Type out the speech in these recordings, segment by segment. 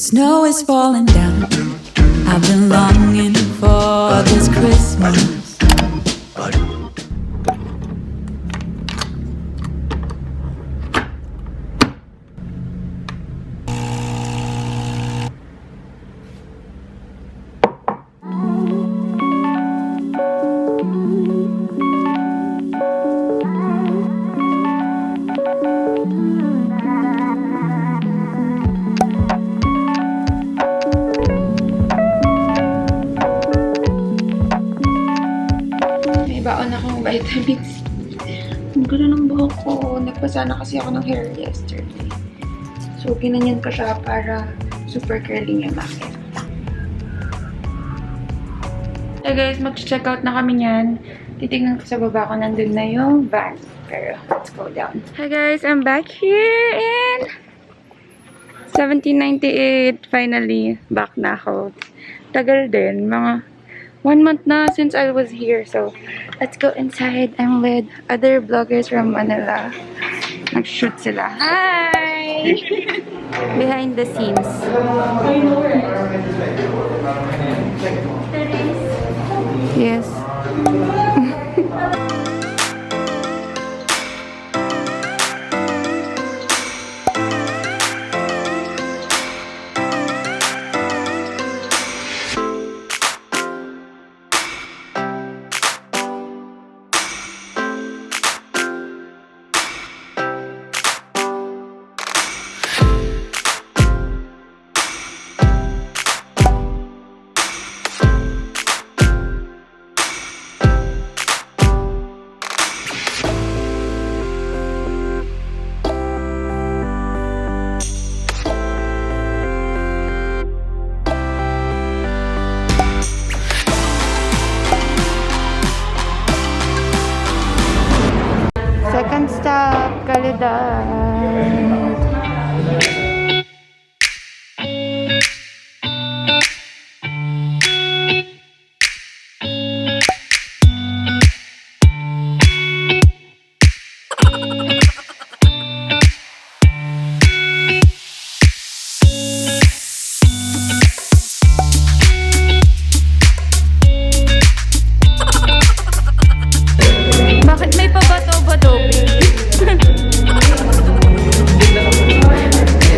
Snow is falling down. I've been longing for this Christmas. Baon akong vitamins. Ang ganda ng buhok ko. Nagpasa na kasi ako ng hair yesterday. So, ginanyan ko siya para super curly niya bakit. Hey guys, mag-check out na kami niyan. Titignan ko sa baba ko, nandun na yung van. Pero, let's go down. Hi guys, I'm back here in 1798. Finally, back na ako. Tagal din, mga 1 month na since I was here. So, let's go inside. I'm with other vloggers from Manila. Nag-shoot sila. Hi! Behind the scenes. Yes. Second stop, Calidad. Bakit may pabato-bato?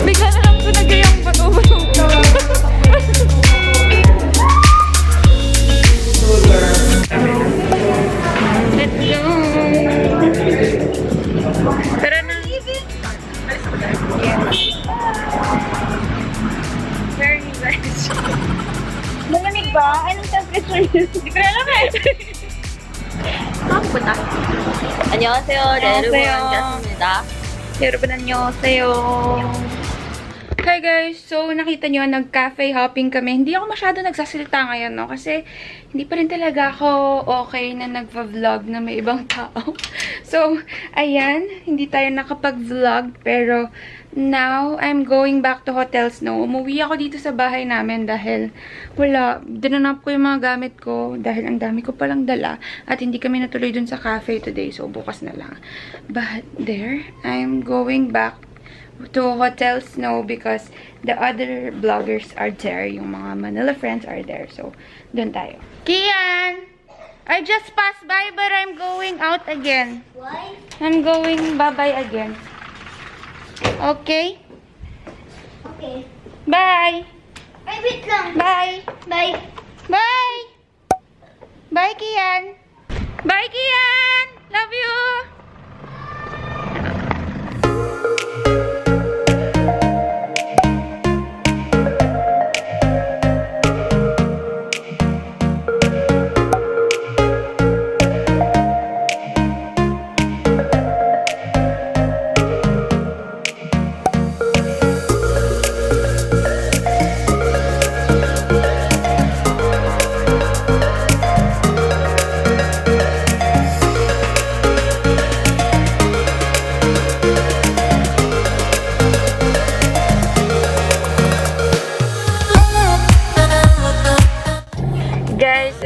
Bigla na lang ko nagayang bato-bato. Let's go! Tara na! Very nice. Malamig ba? Anong temperature yun? Hindi ko na alam eh. 한국보다 안녕하세요. 네, 여러분 반갑습니다. 여러분 안녕하세요. Hi guys! So, nakita nyo, nag-cafe hopping kami. Hindi ako masyado nagsasalita ngayon, no? Kasi, hindi pa rin talaga ako okay na nag-vlog na may ibang tao. So, ayan. Hindi tayo nakapag-vlog. Pero, now, I'm going back to Hotel Snow. Umuwi ako dito sa bahay namin dahil wala. Dinanap ko yung mga gamit ko dahil ang dami ko palang dala. At hindi kami natuloy dun sa cafe today. So, bukas na lang. But, there, I'm going back to Hotel Snow because the other vloggers are there. Yung mga Manila friends are there. So, dun tayo. Kian! I just passed by but I'm going out again. Why? I'm going bye-bye again. Okay? Okay. Bye! Ay, wait lang. Bye! Bye. Bye! Bye, Kian! Bye, Kian! Love you!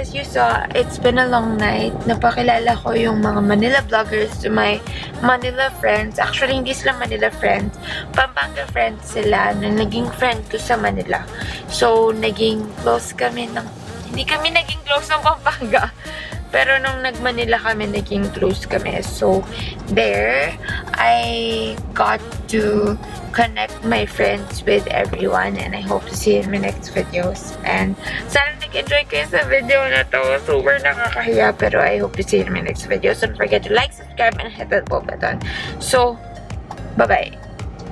as you saw, it's been a long night. Napakilala ko yung mga Manila vloggers to my Manila friends. Actually, hindi sila Manila friends. Pampanga friends sila na naging friend ko sa Manila. So, naging close kami ng... Hindi kami naging close ng Pampanga. Pero nung nag-Manila kami, naging close kami. So, there, I got to connect my friends with everyone. And I hope to see you in my next videos. And sana nag-enjoy kayo sa video na to. Super nakakahiya. Pero I hope to see you in my next videos. Don't forget to like, subscribe, and hit that bell button. So, bye-bye.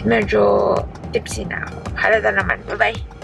Medyo tipsy na ako. Halata naman. Bye-bye.